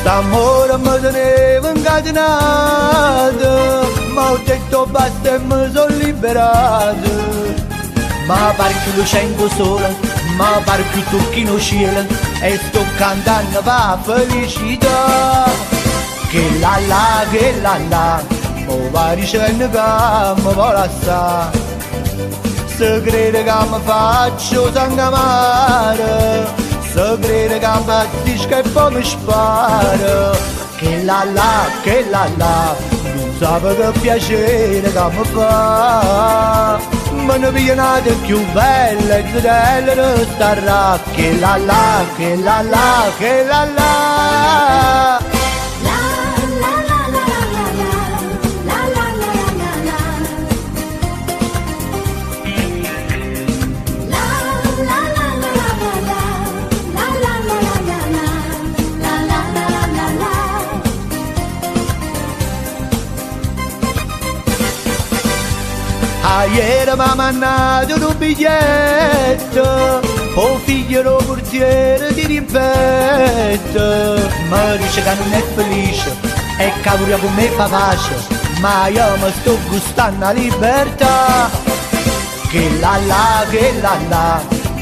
St'amore mi teneva incatenato, ma ho detto basta e mi sono liberato. Ma pare più lucendo sole, ma pare più tocchino cielo, e sto cantando per felicità. Che la, mo va dicendo che mi vuole assare. Se crede che mi faccio sangue amare, se crede che mi battisca e poi mi spara. Che la, non sape che piacere che mi fa. Me ne viene più bella e zitella resterà. Che la, che la. Ieri mi ha mandato un biglietto, oh figlio lo portiere ti rimpetto. Mi dice che non è felice e che pure con me fa pace, ma io mi sto gustando la libertà. Che la,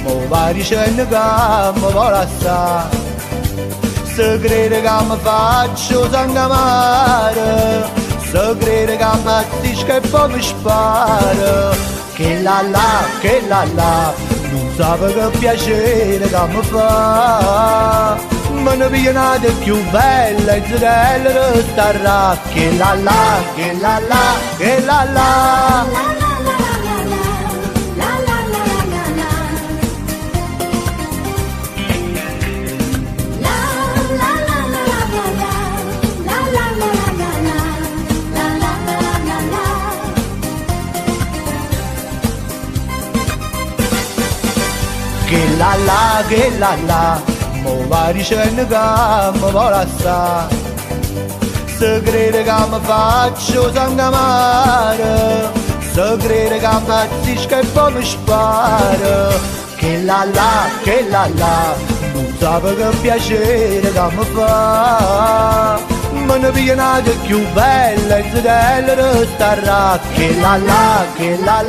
mo va dicendo che mi vuole assare. Se crede che mi faccio sangue amare, se crede che battisca e poi mi spara. Che la, non sape che piacere che mi fa. Me ne viene più bella e zitella resterà. Che la, che la. Che la, mo va dicendo che mi vuole assare. Se crede che mi faccio sangue amare, se crede che battisca e poi mi spara. Che la, non sape che piacere che mi fa. Me ne viene più bella e zitella resterà. Che la, che la.